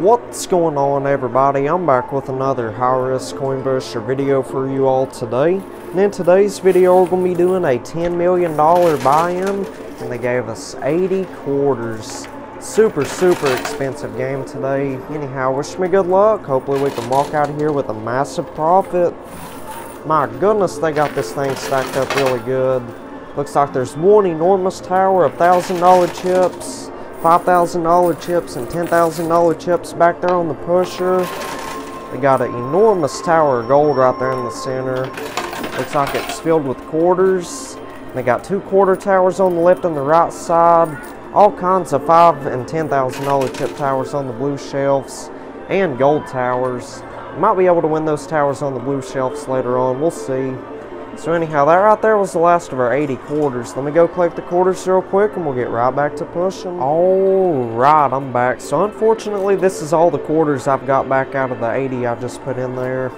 What's going on, everybody? I'm back with another high-risk coin booster video for you all today. And in today's video, we're going to be doing a $10 million buy-in, and they gave us 80 quarters. Super expensive game today. Anyhow, wish me good luck. Hopefully we can walk out of here with a massive profit. My goodness, they got this thing stacked up really good. Looks like there's one enormous tower of $1,000 chips, $5,000 chips, and $10,000 chips back there on the pusher. They got an enormous tower of gold right there in the center. Looks like it's filled with quarters. They got two quarter towers on the left and the right side. All kinds of $5,000 and $10,000 chip towers on the blue shelves, and gold towers. You might be able to win those towers on the blue shelves later on. We'll see. So anyhow, that right there was the last of our 80 quarters. Let me go collect the quarters real quick and we'll get right back to pushing. Alright, I'm back. So unfortunately, this is all the quarters I've got back out of the 80 I just put in there.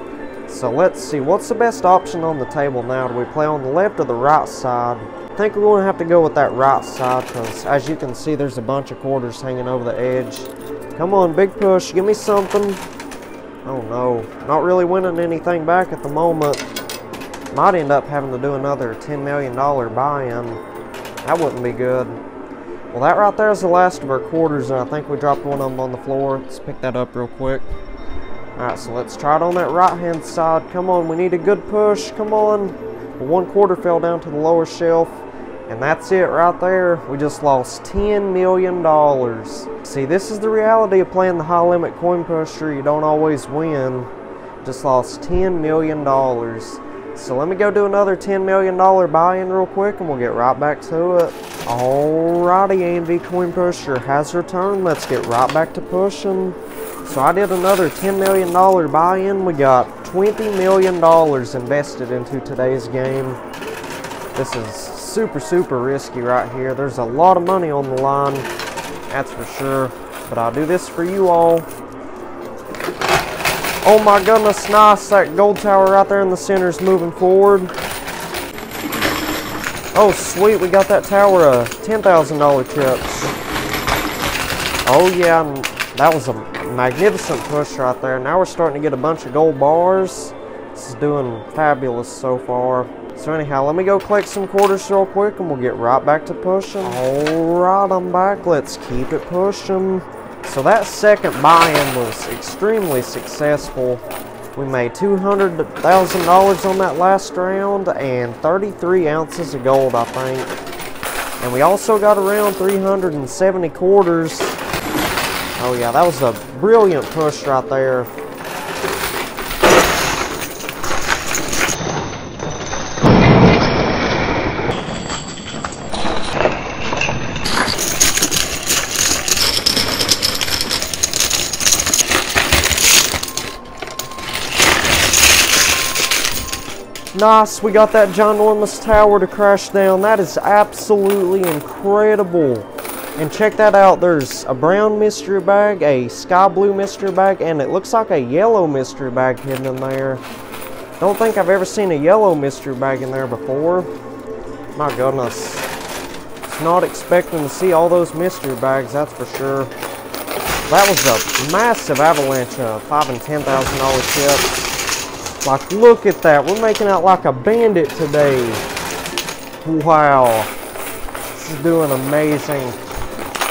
So let's see, what's the best option on the table now? Do we play on the left or the right side? I think we're going to have to go with that right side because as you can see, there's a bunch of quarters hanging over the edge. Come on, big push, give me something. Oh no, not really winning anything back at the moment. Might end up having to do another $10 million buy-in. That wouldn't be good. Well, that right there is the last of our quarters, and I think we dropped one of them on the floor. Let's pick that up real quick. Alright, so let's try it on that right-hand side. Come on, we need a good push. Come on. Well, one quarter fell down to the lower shelf, and that's it right there. We just lost $10 million. See, this is the reality of playing the high-limit coin pusher. You don't always win. Just lost $10 million. So let me go do another $10 million buy-in real quick and we'll get right back to it. Alrighty, AMV Coin Pusher has returned. Let's get right back to pushing. So I did another $10 million buy-in. We got $20 million invested into today's game. This is super risky right here. There's a lot of money on the line, that's for sure. But I'll do this for you all. Oh my goodness, nice. That gold tower right there in the center is moving forward. Oh sweet, we got that tower of $10,000 chips. Oh yeah, that was a magnificent push right there. Now we're starting to get a bunch of gold bars. This is doing fabulous so far. So anyhow, let me go collect some quarters real quick and we'll get right back to pushing. Alright, I'm back. Let's keep it pushing. So that second buy-in was extremely successful. We made $200,000 on that last round and 33 ounces of gold, I think. And we also got around 370 quarters. Oh yeah, that was a brilliant push right there. Nice, we got that ginormous tower to crash down. That is absolutely incredible. And check that out, there's a brown mystery bag, a sky blue mystery bag, and it looks like a yellow mystery bag hidden in there. Don't think I've ever seen a yellow mystery bag in there before. My goodness. Was not expecting to see all those mystery bags, that's for sure. That was a massive avalanche of $5,000 and $10,000 chips. Like, look at that. We're making out like a bandit today. Wow. This is doing amazing.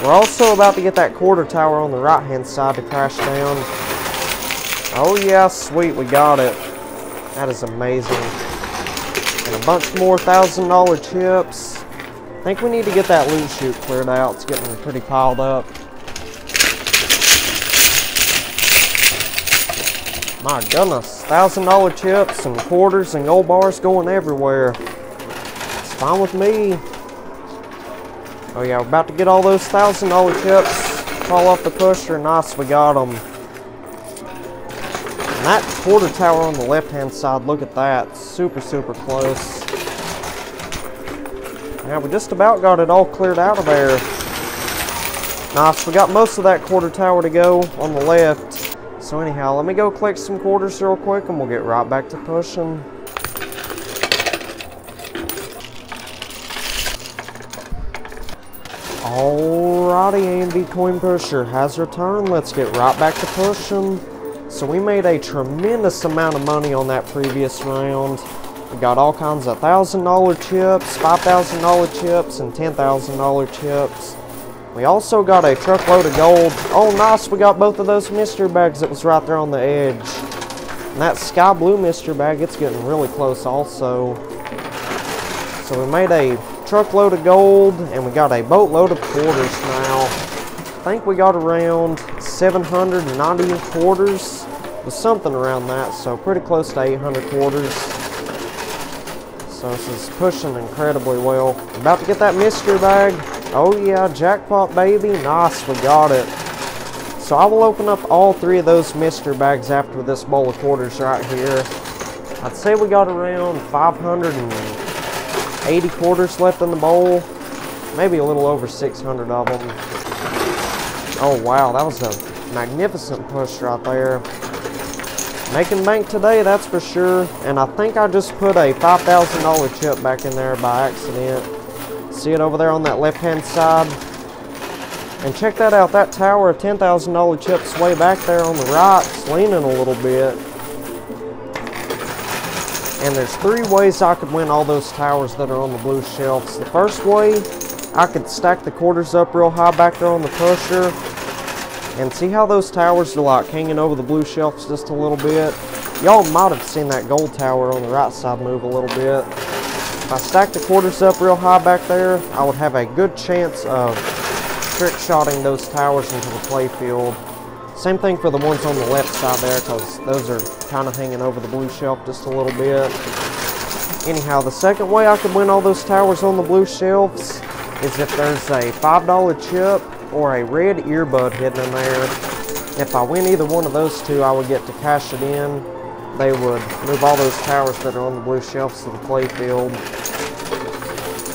We're also about to get that quarter tower on the right-hand side to crash down. Oh, yeah, sweet. We got it. That is amazing. And a bunch more $1,000 chips. I think we need to get that loot chute cleared out. It's getting pretty piled up. My goodness, $1,000 chips and quarters and gold bars going everywhere. It's fine with me. Oh yeah, we're about to get all those $1,000 chips. Fall off the pusher. Nice, we got them. And that quarter tower on the left-hand side, look at that. Super close. Yeah, we just about got it all cleared out of there. Nice, we got most of that quarter tower to go on the left. So anyhow, let me go collect some quarters real quick and we'll get right back to pushing. Alrighty, AMD Coin Pusher has returned. Let's get right back to pushing. So we made a tremendous amount of money on that previous round. We got all kinds of $1,000 chips, $5,000 chips, and $10,000 chips. We also got a truckload of gold. Oh nice, we got both of those mystery bags that was right there on the edge. And that sky blue mystery bag, it's getting really close also. So we made a truckload of gold, and we got a boatload of quarters now. I think we got around 790 quarters, was something around that, so pretty close to 800 quarters. So this is pushing incredibly well. About to get that mystery bag. Oh yeah, jackpot baby, nice, we got it. So I will open up all 3 of those mystery bags after this bowl of quarters right here. I'd say we got around 580 quarters left in the bowl. Maybe a little over 600 of them. Oh wow, that was a magnificent push right there. Making bank today, that's for sure. And I think I just put a $5,000 chip back in there by accident. See it over there on that left-hand side? And check that out, that tower of $10,000 chips way back there on the right. It's leaning a little bit. And there's 3 ways I could win all those towers that are on the blue shelves. The first way, I could stack the quarters up real high back there on the pusher. And see how those towers are like hanging over the blue shelves just a little bit? Y'all might have seen that gold tower on the right side move a little bit. If I stack the quarters up real high back there, I would have a good chance of trick shotting those towers into the play field. Same thing for the ones on the left side there, because those are kind of hanging over the blue shelf just a little bit. Anyhow, the second way I could win all those towers on the blue shelves is if there's a $5 chip or a red earbud hidden in there. If I win either one of those 2, I would get to cash it in. They would move all those towers that are on the blue shelves to the play field.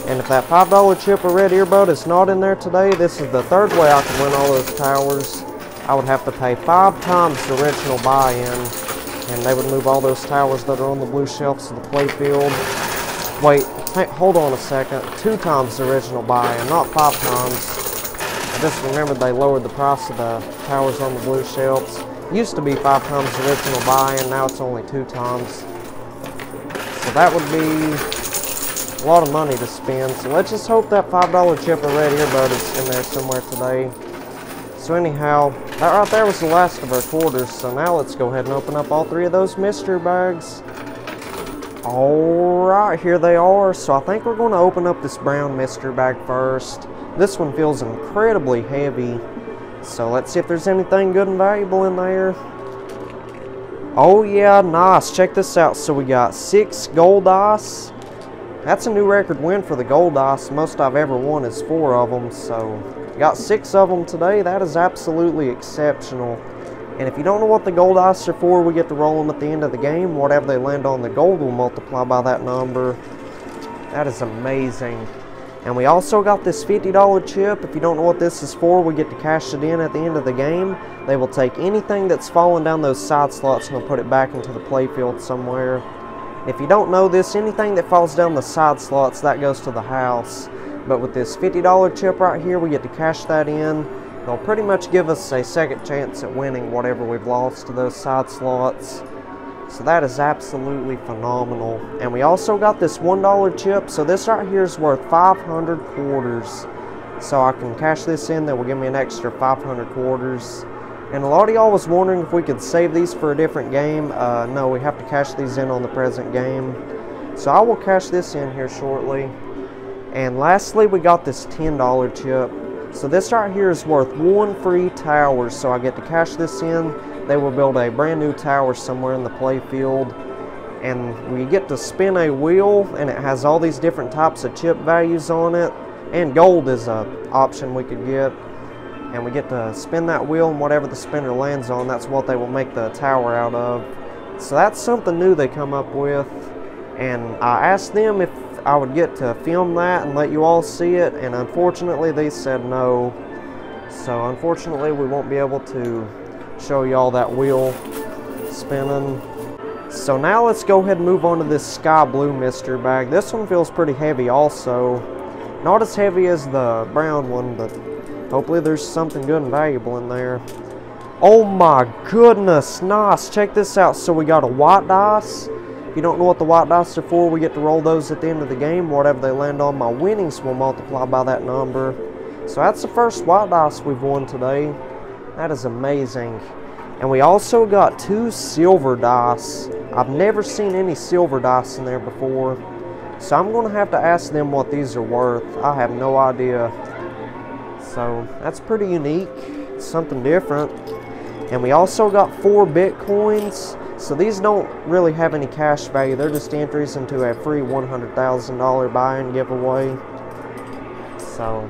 And if that $5 chip or red earbud is not in there today, this is the third way I can win all those towers. I would have to pay 5 times the original buy-in, and they would move all those towers that are on the blue shelves to the play field. Wait, hold on a second. 2 times the original buy-in, not 5 times. I just remembered they lowered the price of the towers on the blue shelves. Used to be 5 times the original buy-in, now it's only 2 times. So that would be a lot of money to spend. So let's just hope that $5 chip or red earbud is in there somewhere today. So anyhow, that right there was the last of our quarters. So now let's go ahead and open up all 3 of those mystery bags. Alright, here they are. So I think we're going to open up this brown mystery bag first. This one feels incredibly heavy. So let's see if there's anything good and valuable in there. Oh yeah, nice. Check this out. So we got 6 gold dice. That's a new record win for the gold dice. Most I've ever won is 4 of them. So got 6 of them today. That is absolutely exceptional. And if you don't know what the gold dice are for, we get to roll them at the end of the game. Whatever they land on, the gold will multiply by that number. That is amazing. And we also got this $50 chip. If you don't know what this is for, we get to cash it in at the end of the game. They will take anything that's fallen down those side slots and they'll put it back into the playfield somewhere. If you don't know this, anything that falls down the side slots, that goes to the house. But with this $50 chip right here, we get to cash that in. They'll pretty much give us a second chance at winning whatever we've lost to those side slots. So that is absolutely phenomenal. And we also got this $1 chip. So this right here is worth 500 quarters. So I can cash this in, that will give me an extra 500 quarters. And a lot of y'all was wondering if we could save these for a different game. No, we have to cash these in on the present game. So I will cash this in here shortly. And lastly, we got this $10 chip. So this right here is worth 1 free tower. So I get to cash this in. They will build a brand new tower somewhere in the play field. And we get to spin a wheel, and it has all these different types of chip values on it. And gold is an option we could get. And we get to spin that wheel, and whatever the spinner lands on, that's what they will make the tower out of. So that's something new they come up with. And I asked them if I would get to film that and let you all see it, and unfortunately they said no. So unfortunately we won't be able to show you all that wheel spinning. So now let's go ahead and move on to this sky blue mystery bag. This one feels pretty heavy also. Not as heavy as the brown one, but hopefully there's something good and valuable in there. Oh my goodness, nice. Check this out. So we got a white dice. If you don't know what the white dice are for, we get to roll those at the end of the game. Whatever they land on, my winnings will multiply by that number. So that's the first white dice we've won today. That is amazing. And we also got 2 silver dice. I've never seen any silver dice in there before. So I'm going to have to ask them what these are worth. I have no idea. So that's pretty unique. It's something different. And we also got 4 Bitcoins. So these don't really have any cash value. They're just entries into a free $100,000 buy-in giveaway. So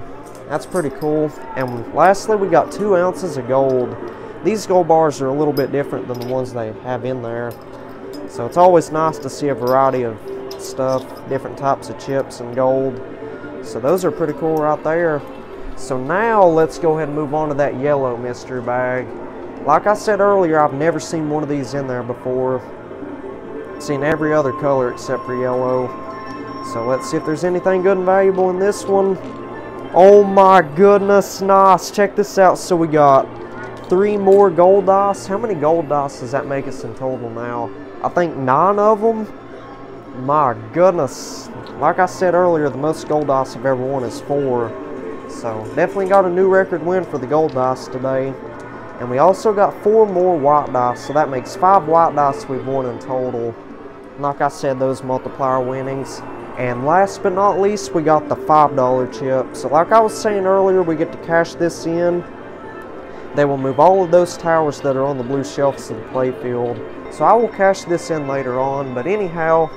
that's pretty cool. And lastly, we got 2 ounces of gold. These gold bars are a little bit different than the ones they have in there. So it's always nice to see a variety of stuff, different types of chips and gold. So those are pretty cool right there. So now let's go ahead and move on to that yellow mystery bag. Like I said earlier, I've never seen one of these in there before. Seen every other color except for yellow. So let's see if there's anything good and valuable in this one. Oh my goodness, nice. Check this out. So we got 3 more gold dice. How many gold dice does that make us in total now? I think 9 of them. My goodness. Like I said earlier, the most gold dice I've ever won is 4. So definitely got a new record win for the gold dice today. And we also got 4 more white dice. So that makes 5 white dice we've won in total. Like I said, those multiplier winnings. And last but not least, we got the $5 chip. So like I was saying earlier, we get to cash this in. They will move all of those towers that are on the blue shelves to the playfield. So I will cash this in later on. But anyhow,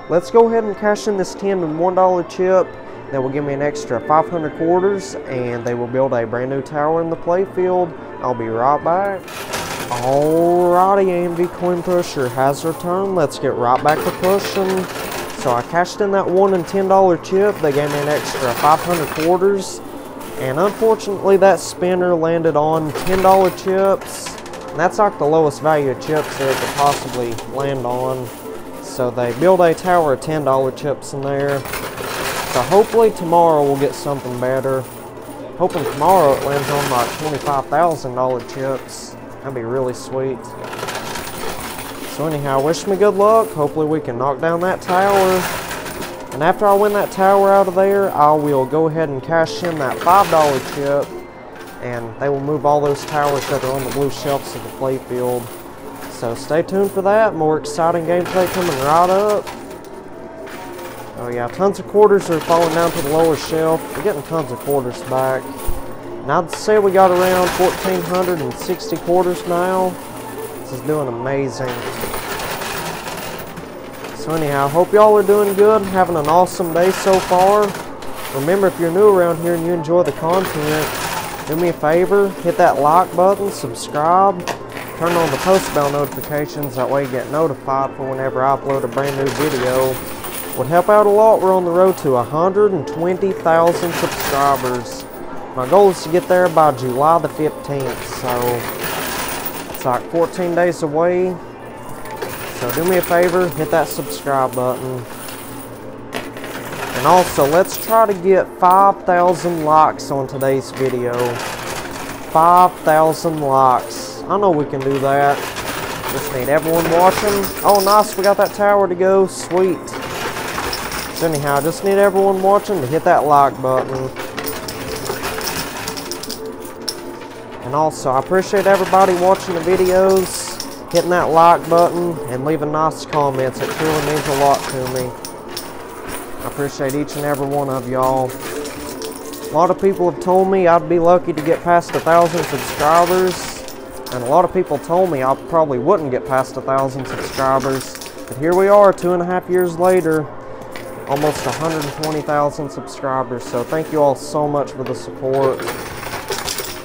let's go ahead and cash in this $10 and $1 chip. That will give me an extra 500 quarters, and they will build a brand new tower in the playfield. I'll be right back. Alrighty, AMV Coin Pusher has returned. Let's get right back to pushing. So I cashed in that $1 and $10 chip. They gave me an extra 500 quarters. And unfortunately, that spinner landed on $10 chips. And that's like the lowest value of chips that it could possibly land on. So they build a tower of $10 chips in there. So hopefully tomorrow we'll get something better. Hoping tomorrow it lands on like $25,000 chips. That'd be really sweet. So anyhow, wish me good luck. Hopefully we can knock down that tower. And after I win that tower out of there, I will go ahead and cash in that $5 chip. And they will move all those towers that are on the blue shelves of the playfield. So stay tuned for that. More exciting gameplay coming right up. Oh yeah, tons of quarters are falling down to the lower shelf. We're getting tons of quarters back. And I'd say we got around 1,460 quarters now. This is doing amazing. So anyhow, hope y'all are doing good and having an awesome day so far. Remember, if you're new around here and you enjoy the content, do me a favor, hit that like button, subscribe, turn on the post bell notifications. That way you get notified for whenever I upload a brand new video. Would help out a lot. We're on the road to 120,000 subscribers. My goal is to get there by July the 15th, so it's like 14 days away. So do me a favor, hit that subscribe button. And also, let's try to get 5,000 likes on today's video. 5,000 likes. I know we can do that. Just need everyone watching. Oh nice, we got that tower to go. Sweet. So anyhow, just need everyone watching to hit that like button. And also, I appreciate everybody watching the videos, hitting that like button, and leaving nice comments. It truly means a lot to me. I appreciate each and every one of y'all. A lot of people have told me I'd be lucky to get past 1,000 subscribers. And a lot of people told me I probably wouldn't get past 1,000 subscribers. But here we are, 2.5 years later. Almost 120,000 subscribers, so thank you all so much for the support.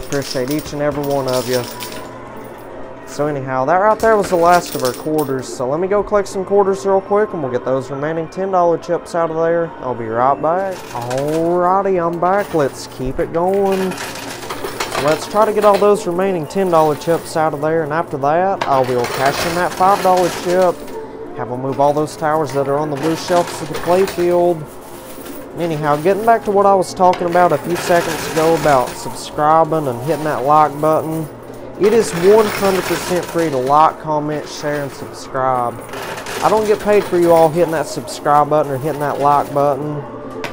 Appreciate each and every one of you. So anyhow, that right there was the last of our quarters, so let me go collect some quarters real quick and we'll get those remaining $10 chips out of there. I'll be right back. Alrighty, I'm back. Let's keep it going. So let's try to get all those remaining $10 chips out of there, and after that, I will cash in that $5 chip. Have them move all those towers that are on the blue shelves of the playfield. Anyhow, getting back to what I was talking about a few seconds ago about subscribing and hitting that like button. It is 100% free to like, comment, share, and subscribe. I don't get paid for you all hitting that subscribe button or hitting that like button.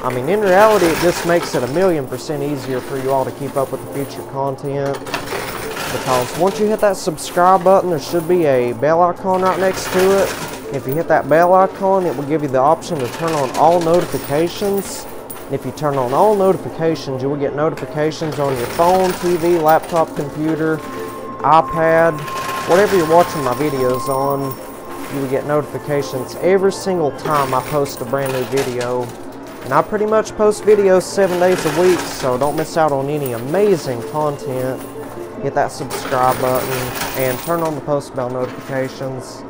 I mean, in reality, it just makes it 1,000,000% easier for you all to keep up with the future content. Because once you hit that subscribe button, there should be a bell icon right next to it. If you hit that bell icon, it will give you the option to turn on all notifications. And if you turn on all notifications, you will get notifications on your phone, TV, laptop, computer, iPad, whatever you're watching my videos on. You will get notifications every single time I post a brand new video. And I pretty much post videos 7 days a week, so don't miss out on any amazing content. Hit that subscribe button and turn on the post bell notifications.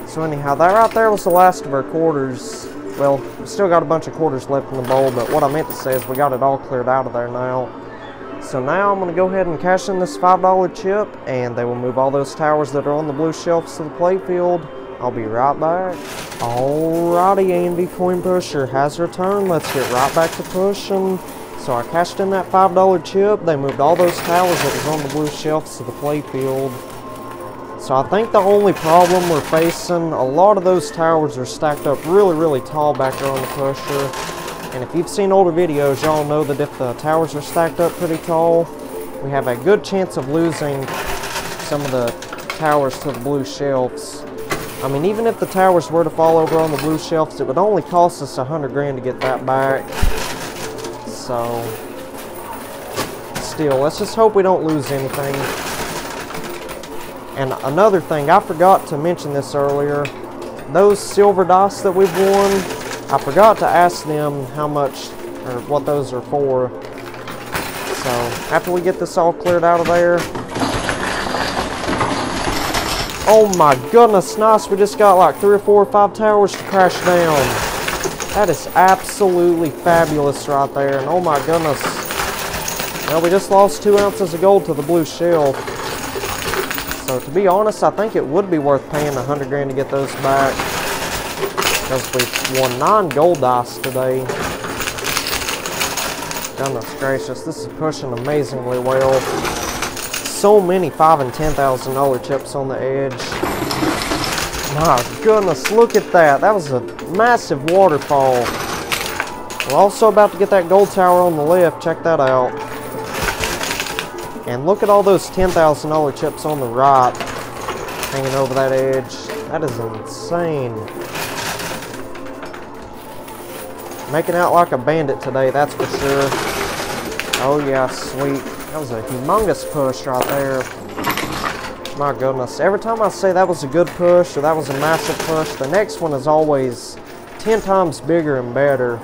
So anyhow, that right there was the last of our quarters. Well, we still got a bunch of quarters left in the bowl, but what I meant to say is we got it all cleared out of there now. So now I'm going to go ahead and cash in this $5 chip, and they will move all those towers that are on the blue shelves to the playfield. I'll be right back. Alrighty, A&V Coin Pusher has returned. Let's get right back to pushing. So I cashed in that $5 chip. They moved all those towers that was on the blue shelves to the playfield. So I think the only problem we're facing, a lot of those towers are stacked up really tall back there on the pusher. And if you've seen older videos, y'all know that if the towers are stacked up pretty tall, we have a good chance of losing some of the towers to the blue shelves. I mean, even if the towers were to fall over on the blue shelves, it would only cost us 100 grand to get that back. So, still, let's just hope we don't lose anything. And another thing, I forgot to mention this earlier. Those silver dice that we've won, I forgot to ask them how much, or what those are for. So, after we get this all cleared out of there. Oh my goodness, nice. We just got like 3 or 4 or 5 towers to crash down. That is absolutely fabulous right there. And oh my goodness. Well, we just lost 2 ounces of gold to the blue shelf. So to be honest, I think it would be worth paying 100 grand to get those back. Because we won 9 gold dice today. Goodness gracious, this is pushing amazingly well. So many $5,000 and $10,000 chips on the edge. My goodness, look at that. That was a massive waterfall. We're also about to get that gold tower on the left. Check that out. And look at all those $10,000 chips on the right hanging over that edge. That is insane. Making out like a bandit today, that's for sure. Oh yeah, sweet. That was a humongous push right there. My goodness. Every time I say that was a good push or that was a massive push, the next one is always 10 times bigger and better.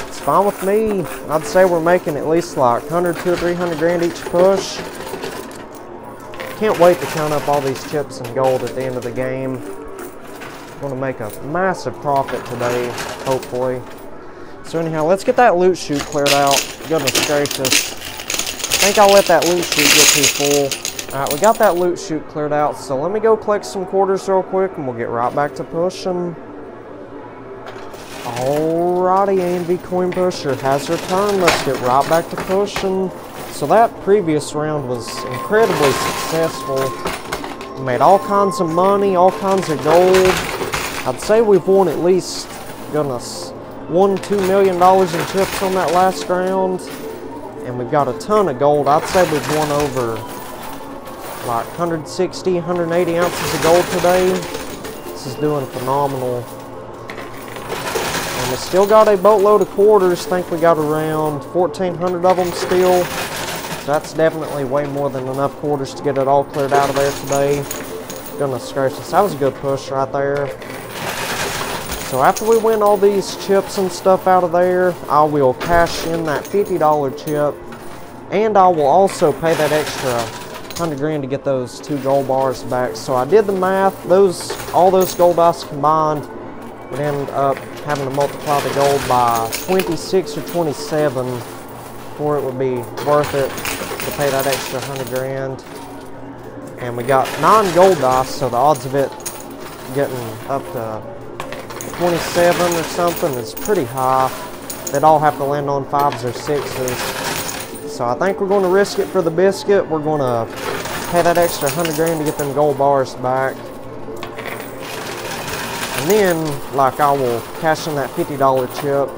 It's fine with me. I'd say we're making at least like 100, 200, or 300 grand each push. Can't wait to count up all these chips and gold at the end of the game. I'm going to make a massive profit today, hopefully. So anyhow, let's get that loot chute cleared out. Goodness gracious. I think I'll let that loot chute get too full. Alright, we got that loot chute cleared out, so let me go collect some quarters real quick and we'll get right back to pushing. Alrighty, A&V Coin Pusher has returned. Let's get right back to pushing. So that previous round was incredibly successful. We made all kinds of money, all kinds of gold. I'd say we've won at least, goodness, $1–2 million in chips on that last round. And we've got a ton of gold. I'd say we've won over like 160, 180 ounces of gold today. This is doing phenomenal. And we still got a boatload of quarters. I think we got around 1,400 of them still. So that's definitely way more than enough quarters to get it all cleared out of there today. Goodness gracious, that was a good push right there. So after we win all these chips and stuff out of there, I will cash in that $50 chip, and I will also pay that extra 100 grand to get those 2 gold bars back. So I did the math. All those gold dice combined would end up having to multiply the gold by 26 or 27 before it would be worth it to pay that extra 100 grand. And we got 9 gold dice, so the odds of it getting up to 27 or something is pretty high. They'd all have to land on 5s or 6s. So I think we're going to risk it for the biscuit. We're going to pay that extra 100 grand to get them gold bars back. And then, like, I will cash in that $50 chip.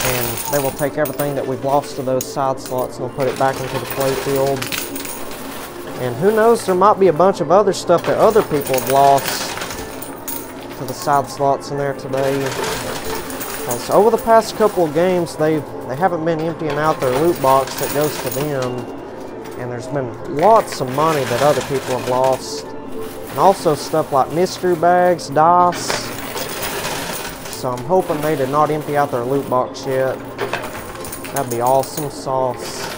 And they will take everything that we've lost to those side slots and they'll put it back into the play field. And who knows, there might be a bunch of other stuff that other people have lost to the side slots in there today. Because over the past couple of games, they haven't been emptying out their loot box that goes to them. And there's been lots of money that other people have lost. And also stuff like mystery bags, dice. So I'm hoping they did not empty out their loot box yet. That'd be awesome sauce.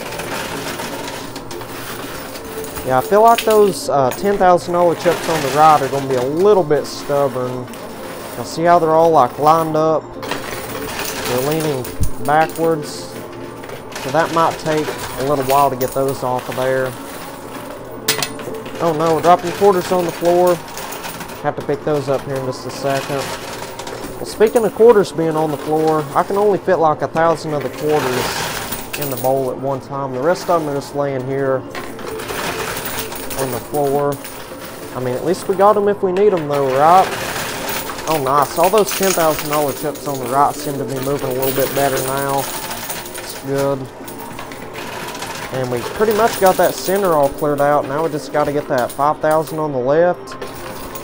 Yeah, I feel like those $10,000 chips on the right are going to be a little bit stubborn. You'll see how they're all like lined up. They're leaning backwards. So that might take a little while to get those off of there. Oh no, dropping quarters on the floor. Have to pick those up here in just a second. Well, speaking of quarters being on the floor, I can only fit like 1,000 of the quarters in the bowl at one time. The rest of them are just laying here on the floor. I mean, at least we got them if we need them though, right? Oh nice, all those $10,000 chips on the right seem to be moving a little bit better now. It's good. And we pretty much got that center all cleared out. Now we just got to get that 5,000 on the left.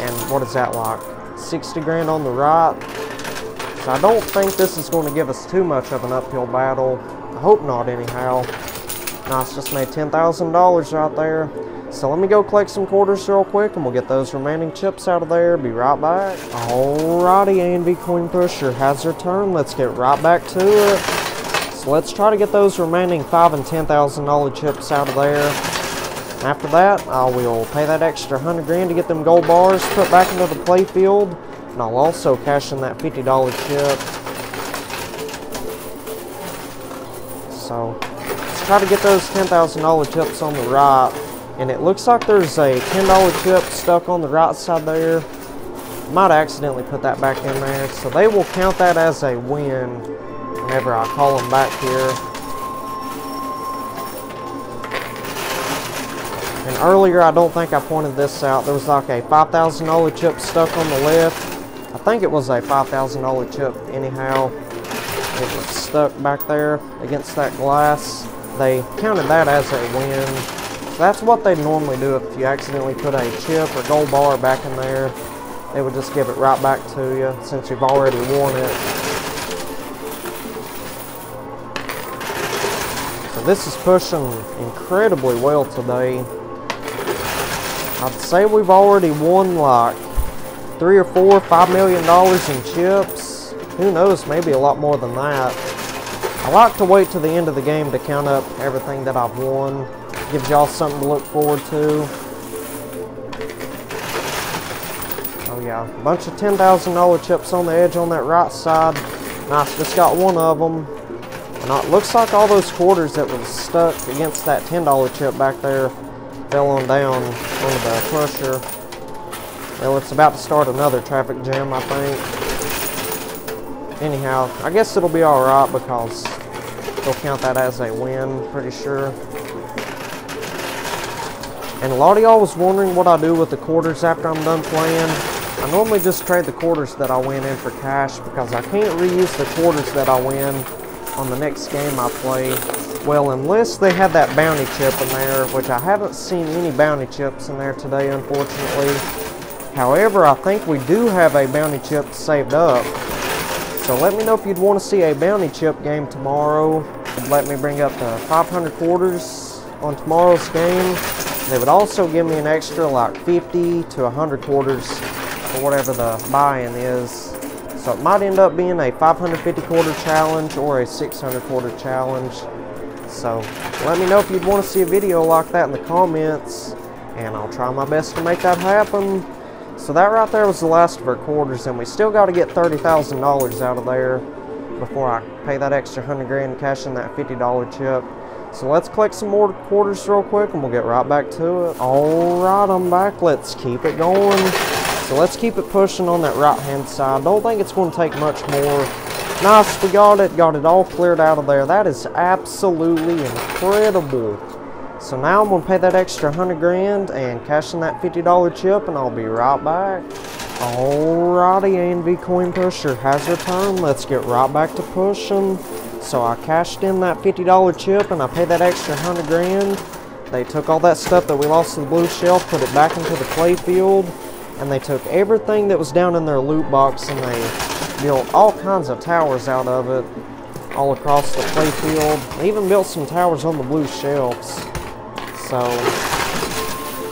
And what is that, like 60 grand on the right? So I don't think this is going to give us too much of an uphill battle. I hope not anyhow. Nice, just made $10,000 right there. So let me go collect some quarters real quick and we'll get those remaining chips out of there. Be right back. Alrighty, A&V Coin Pusher has their turn. Let's get right back to it. So let's try to get those remaining $5,000 and $10,000 chips out of there. After that, I will pay that extra 100 grand to get them gold bars put back into the play field. And I'll also cash in that $50 chip. So let's try to get those $10,000 chips on the right. And it looks like there's a $10 chip stuck on the right side there. Might accidentally put that back in there. So they will count that as a win whenever I call them back here. And earlier, I don't think I pointed this out. There was like a $5,000 chip stuck on the left. I think it was a $5,000 chip anyhow. It was stuck back there against that glass. They counted that as a win. So that's what they normally do if you accidentally put a chip or gold bar back in there. They would just give it right back to you since you've already won it. So this is pushing incredibly well today. I'd say we've already won like $3 or $4, $5 million in chips. Who knows, maybe a lot more than that. I like to wait to the end of the game to count up everything that I've won. Gives y'all something to look forward to. Oh yeah, a bunch of $10,000 chips on the edge on that right side. Nice, just got one of them. And it looks like all those quarters that were stuck against that $10 chip back there fell on down onto the pusher. Well, it's about to start another traffic jam, I think. Anyhow, I guess it'll be alright because they'll count that as a win, pretty sure. And a lot of y'all was wondering what I do with the quarters after I'm done playing. I normally just trade the quarters that I win in for cash because I can't reuse the quarters that I win on the next game I play. Well, unless they had that bounty chip in there, which I haven't seen any bounty chips in there today, unfortunately. However, I think we do have a bounty chip saved up. So let me know if you'd want to see a bounty chip game tomorrow. Let me bring up the 500 quarters on tomorrow's game. They would also give me an extra like 50 to 100 quarters for whatever the buy-in is. So it might end up being a 550 quarter challenge or a 600 quarter challenge. So let me know if you'd want to see a video like that in the comments, and I'll try my best to make that happen. So that right there was the last of our quarters, and we still got to get $30,000 out of there before I pay that extra 100 grand and cash in that $50 chip. So let's collect some more quarters real quick and we'll get right back to it. Alright, I'm back. Let's keep it going. So let's keep it pushing on that right-hand side. Don't think it's going to take much more. Nice, we got it all cleared out of there. That is absolutely incredible. So now I'm going to pay that extra 100 grand and cash in that $50 chip, and I'll be right back. Alrighty, A&V Coin Pusher has returned. Let's get right back to pushing. So I cashed in that $50 chip and I paid that extra 100 grand. They took all that stuff that we lost to the blue shelf, put it back into the play field, and they took everything that was down in their loot box and they built all kinds of towers out of it all across the play field. They even built some towers on the blue shelves. So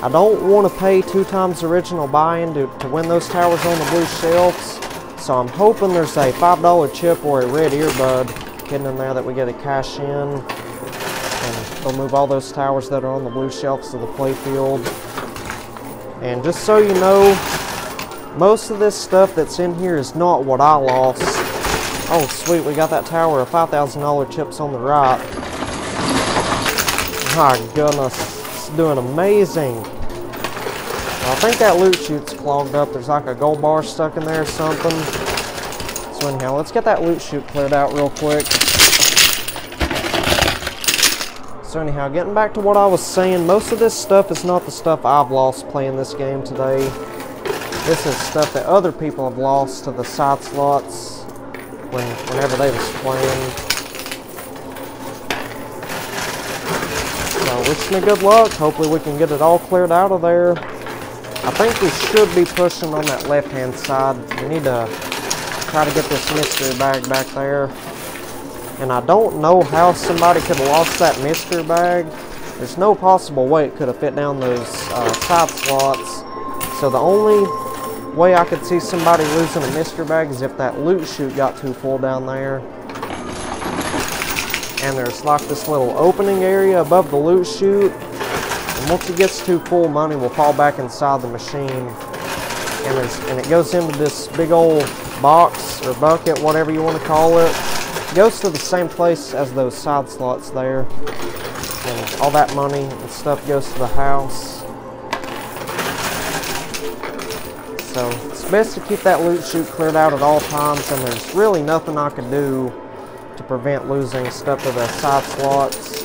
I don't want to pay 2 times the original buy-in to win those towers on the blue shelves. So I'm hoping there's a $5 chip or a red earbud hidden in there that we get to cash in. And they'll move all those towers that are on the blue shelves to the play field. And just so you know, most of this stuff that's in here is not what I lost. Oh sweet, we got that tower of $5,000 chips on the right. My goodness, it's doing amazing. Well, I think that loot chute's clogged up. There's like a gold bar stuck in there or something. So anyhow, let's get that loot chute cleared out real quick. So anyhow, getting back to what I was saying, most of this stuff is not the stuff I've lost playing this game today. This is stuff that other people have lost to the side slots whenever they was playing. So wish me good luck. Hopefully we can get it all cleared out of there. I think we should be pushing on that left-hand side. We need to try to get this mystery bag back there. And I don't know how somebody could have lost that mystery bag. There's no possible way it could have fit down those side slots. So the only way I could see somebody losing a mystery bag is if that loot chute got too full down there. And there's like this little opening area above the loot chute. And once it gets too full, money will fall back inside the machine. And it goes into this big old box or bucket, whatever you want to call it. It goes to the same place as those side slots there. And all that money and stuff goes to the house. So it's best to keep that loot chute cleared out at all times, and there's really nothing I can do to prevent losing stuff to the side slots.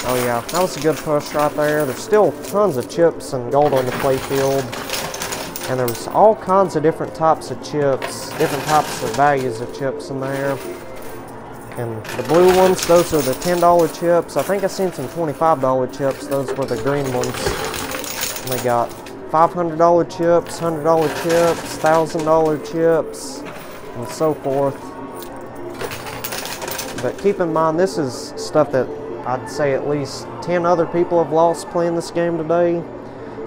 Oh yeah, that was a good push right there. There's still tons of chips and gold on the play field. And there's all kinds of different types of chips, different types of values of chips in there. And the blue ones, those are the $10 chips. I think I seen some $25 chips. Those were the green ones. And they got $500 chips, $100 chips, $1,000 chips, and so forth. But keep in mind, this is stuff that I'd say at least 10 other people have lost playing this game today.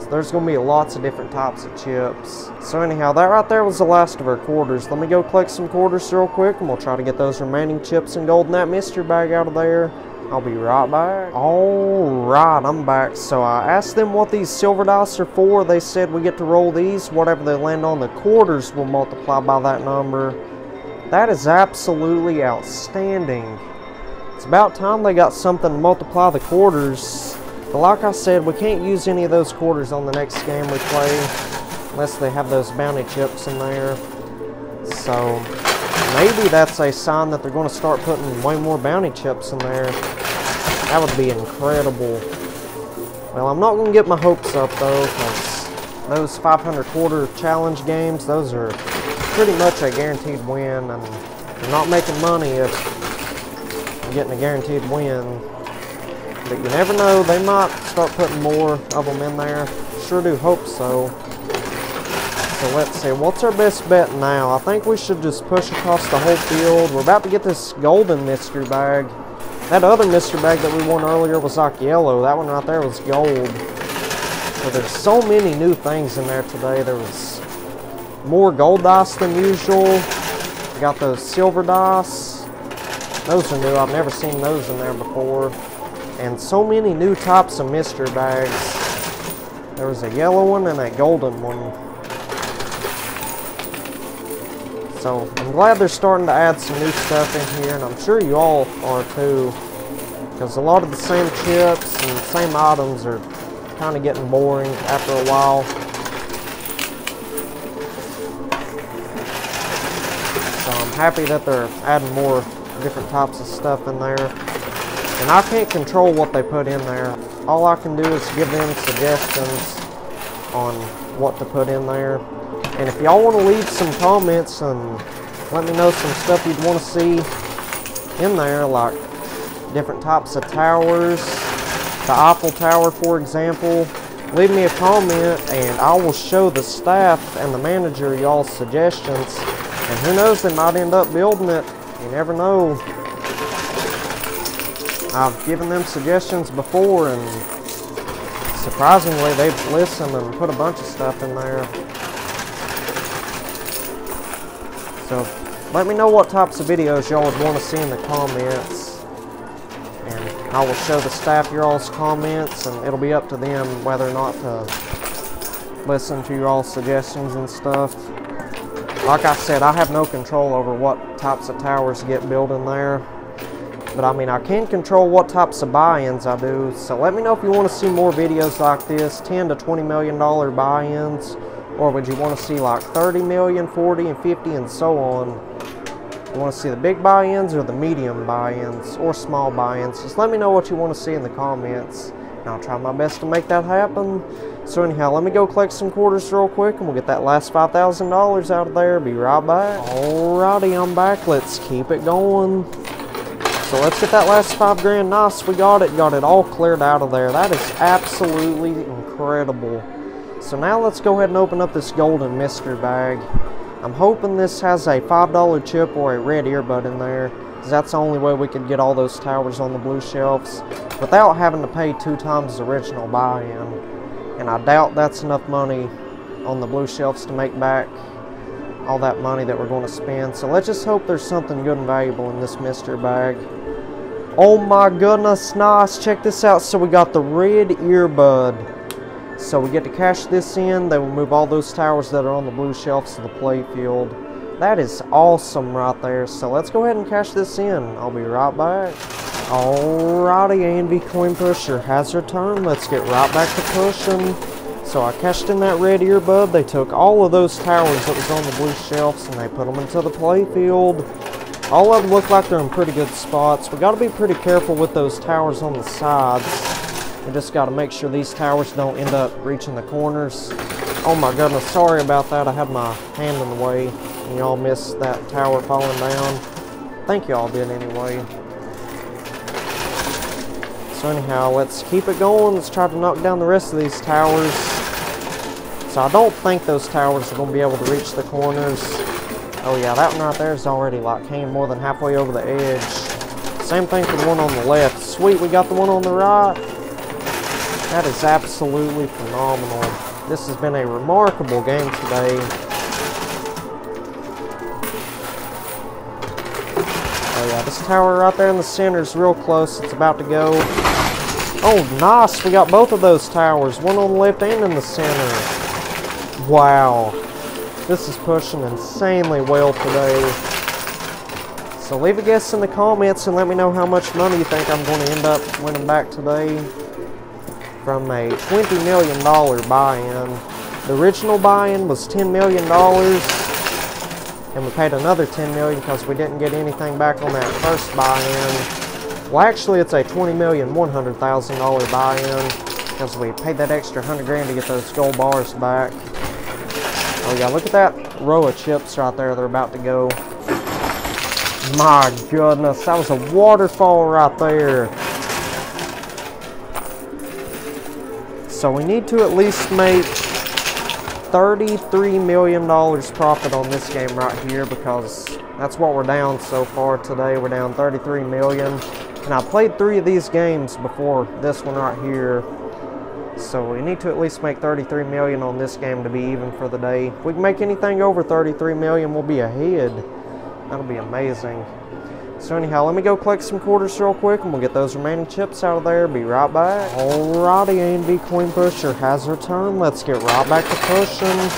So there's going to be lots of different types of chips. So anyhow, that right there was the last of our quarters. Let me go collect some quarters real quick, and we'll try to get those remaining chips and gold in that mystery bag out of there. I'll be right back. Alright, I'm back. So I asked them what these silver dice are for. They said we get to roll these. Whatever they land on, the quarters will multiply by that number. That is absolutely outstanding. It's about time they got something to multiply the quarters. But like I said, we can't use any of those quarters on the next game we play unless they have those bounty chips in there. So maybe that's a sign that they're going to start putting way more bounty chips in there. That would be incredible. Well, I'm not going to get my hopes up though, because those 500 quarter challenge games, those are pretty much a guaranteed win, and you're not making money if getting a guaranteed win. But you never know, they might start putting more of them in there. Sure do hope so. So let's see, what's our best bet now? I think we should just push across the whole field. We're about to get this golden mystery bag. That other mystery bag that we won earlier was like yellow. That one right there was gold. So there's so many new things in there today. There was more gold dice than usual. We got those silver dice. Those are new. I've never seen those in there before. And so many new types of mystery bags. There was a yellow one and a golden one. So I'm glad they're starting to add some new stuff in here, and I'm sure you all are too. Because a lot of the same chips and the same items are kind of getting boring after a while. So I'm happy that they're adding more different types of stuff in there. And I can't control what they put in there. All I can do is give them suggestions on what to put in there. And if y'all want to leave some comments and let me know some stuff you'd want to see in there, like different types of towers, the Eiffel Tower for example, leave me a comment and I will show the staff and the manager y'all's suggestions. And who knows, they might end up building it. You never know. I've given them suggestions before and surprisingly they've listened and put a bunch of stuff in there. So let me know what types of videos y'all would want to see in the comments. And I will show the staff your all's comments and it'll be up to them whether or not to listen to your all's suggestions and stuff. Like I said, I have no control over what types of towers get built in there. But I mean, I can control what types of buy-ins I do. So let me know if you want to see more videos like this, $10 to $20 million buy-ins. Or would you want to see like 30 million, 40 and 50 and so on? You want to see the big buy-ins or the medium buy-ins or small buy-ins? Just let me know what you want to see in the comments. And I'll try my best to make that happen. So anyhow, let me go collect some quarters real quick and we'll get that last $5,000 out of there. Be right back. Alrighty, I'm back. Let's keep it going. So let's get that last $5 grand. Nice, we got it all cleared out of there. That is absolutely incredible. So now let's go ahead and open up this golden mystery bag. I'm hoping this has a $5 chip or a red earbud in there, because that's the only way we could get all those towers on the blue shelves without having to pay 2 times the original buy-in. And I doubt that's enough money on the blue shelves to make back all that money that we're going to spend. So let's just hope there's something good and valuable in this mystery bag. Oh my goodness, nice. Check this out. So we got the red earbud. So we get to cash this in. They will move all those towers that are on the blue shelves to the play field. That is awesome right there. So let's go ahead and cash this in. I'll be right back. Alrighty, A&V Coin Pusher has returned. Let's get right back to pushing. So I cashed in that red earbud. They took all of those towers that was on the blue shelves and they put them into the play field. All of them look like they're in pretty good spots. We got to be pretty careful with those towers on the sides. We just got to make sure these towers don't end up reaching the corners. Oh my goodness, sorry about that. I had my hand in the way and y'all missed that tower falling down. I think y'all did anyway. So anyhow, let's keep it going. Let's try to knock down the rest of these towers. So I don't think those towers are going to be able to reach the corners. Oh yeah, that one right there is already like hanging more than halfway over the edge. Same thing for the one on the left. Sweet, we got the one on the right. That is absolutely phenomenal. This has been a remarkable game today. Oh yeah, this tower right there in the center is real close. It's about to go. Oh, nice. We got both of those towers. One on the left and in the center. Wow. This is pushing insanely well today. So leave a guess in the comments and let me know how much money you think I'm going to end up winning back today from a $20 million buy-in. The original buy-in was $10 million and we paid another $10 million because we didn't get anything back on that first buy-in. Well, actually it's a $20,100,000 buy-in because we paid that extra $100 grand to get those gold bars back. Oh yeah, look at that row of chips right there. They're about to go. My goodness, that was a waterfall right there. So we need to at least make $33 million profit on this game right here because that's what we're down so far today. We're down $33 million. And I played 3 of these games before this one right here. So we need to at least make $33 million on this game to be even for the day. If we can make anything over $33 million, we'll be ahead. That'll be amazing. So anyhow, let me go collect some quarters real quick and we'll get those remaining chips out of there. Be right back. Alrighty, A&V Coin Pusher has returned. Let's get right back to pushing.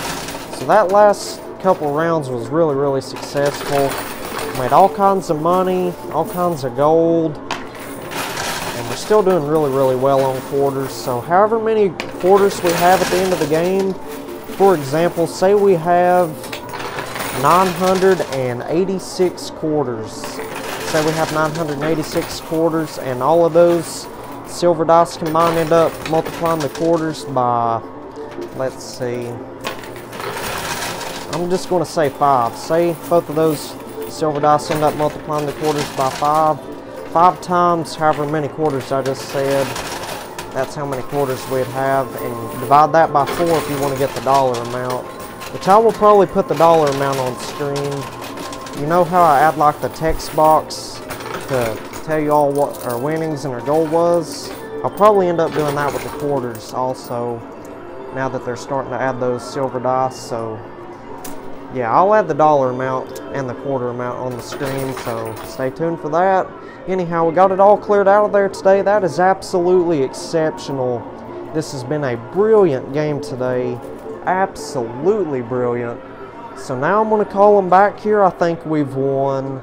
So that last couple rounds was really We made all kinds of money, all kinds of gold. And we're still doing really well on quarters. So however many quarters we have at the end of the game, for example, say we have 986 quarters. Say we have 986 quarters, and all of those silver dice combined end up multiplying the quarters by, let's see, I'm just going to say 5. Say both of those silver dice end up multiplying the quarters by 5. 5 times however many quarters I just said, that's how many quarters we'd have, and divide that by 4 if you want to get the dollar amount, which I will probably put the dollar amount on screen. You know how I add like the text box to tell you all what our winnings and our gold was? I'll probably end up doing that with the quarters also, now that they're starting to add those silver dice. So yeah, I'll add the dollar amount and the quarter amount on the screen, so stay tuned for that. Anyhow, we got it all cleared out of there today. That is absolutely exceptional. This has been a brilliant game today. Absolutely brilliant. So now I'm going to call them back here. I think we've won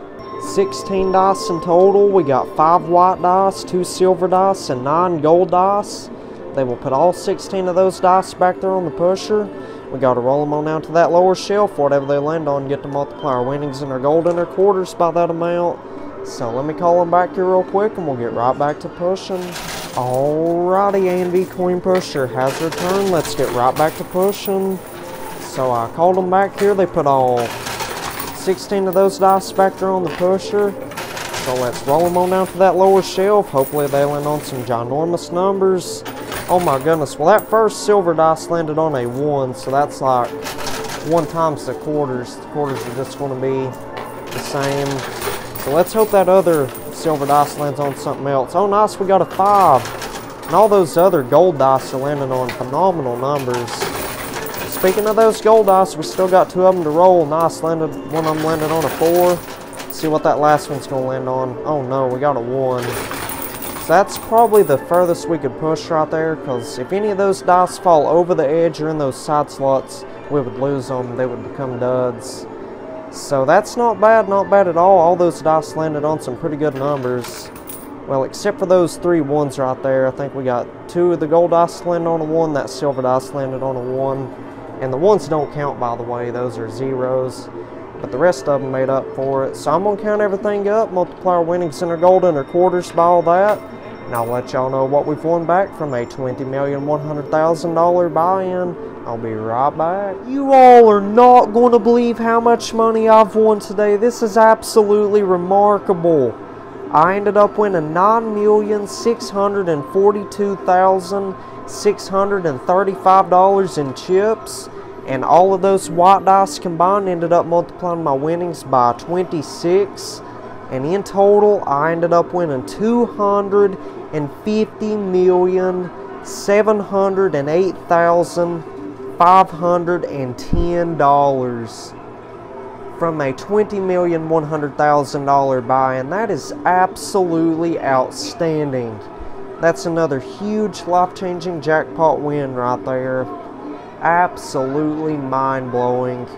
16 dice in total. We got 5 white dice, 2 silver dice, and 9 gold dice. They will put all 16 of those dice back there on the pusher. We got to roll them on down to that lower shelf, whatever they land on, get to multiply our winnings and our gold and our quarters by that amount. So let me call them back here real quick, and we'll get right back to pushing. Alrighty, A&V Coin Pusher has returned. Let's get right back to pushing. So I called them back here. They put all 16 of those dice back there on the pusher. So let's roll them on down to that lower shelf. Hopefully they land on some ginormous numbers. Oh my goodness. Well, that first silver dice landed on a 1. So that's like 1 times the quarters. The quarters are just going to be the same. So let's hope that other silver dice lands on something else. Oh nice, we got a 5. And all those other gold dice are landing on phenomenal numbers. Speaking of those gold dice, we still got 2 of them to roll. Nice, one of them landed on a 4. Let's see what that last one's going to land on. Oh no, we got a 1. So that's probably the furthest we could push right there, because if any of those dice fall over the edge or in those side slots, we would lose them. They would become duds. So that's not bad at all. All those dice landed on some pretty good numbers. Well, except for those 3 1s right there. I think we got 2 of the gold dice landed on a 1. That silver dice landed on a 1. And the 1s don't count, by the way. Those are zeros. But the rest of them made up for it. So I'm going to count everything up, multiply our winnings and our gold and our quarters by all that. And I'll let y'all know what we've won back from a $20,100,000 buy-in. I'll be right back. You all are not going to believe how much money I've won today. This is absolutely remarkable. I ended up winning $9,642,635 in chips. And all of those white dice combined ended up multiplying my winnings by 26. And in total, I ended up winning $250,708,510 from a $20,100,000 buy-in. That is absolutely outstanding. That's another huge life-changing jackpot win right there. Absolutely mind-blowing.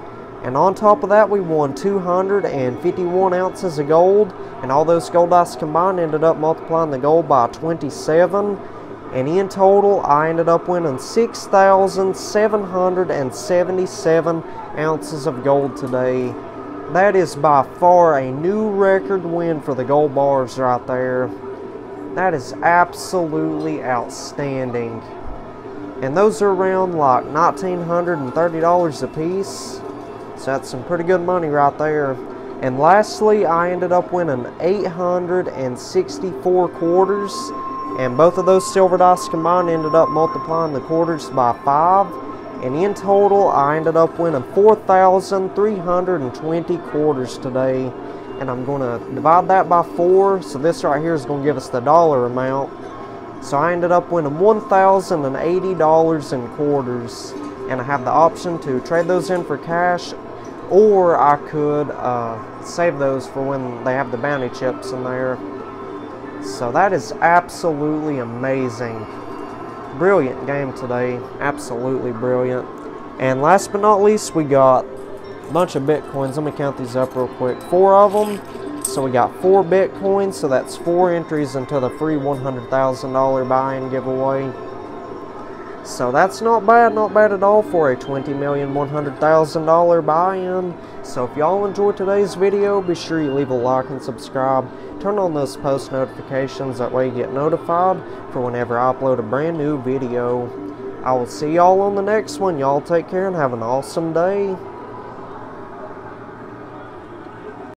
And on top of that, we won 251 ounces of gold, and all those gold dice combined ended up multiplying the gold by 27. And in total, I ended up winning 6,777 ounces of gold today. That is by far a new record win for the gold bars right there. That is absolutely outstanding. And those are around like $1,930 a piece. So that's some pretty good money right there. And lastly, I ended up winning 864 quarters. And both of those silver dice combined ended up multiplying the quarters by 5. And in total, I ended up winning 4,320 quarters today. And I'm going to divide that by 4. So this right here is going to give us the dollar amount. So I ended up winning $1,080 in quarters. And I have the option to trade those in for cash, or I could save those for when they have the bounty chips in there. So that is absolutely amazing. Brilliant game today. Absolutely brilliant. And last but not least, we got a bunch of Bitcoins. Let me count these up real quick. 4 of them. So we got 4 Bitcoin, so that's 4 entries into the free $100,000 buy-in giveaway. So that's not bad at all for a $20,100,000 buy-in. So if y'all enjoyed today's video, be sure you leave a like and subscribe. Turn on those post notifications, that way you get notified for whenever I upload a brand new video. I will see y'all on the next one. Y'all take care and have an awesome day.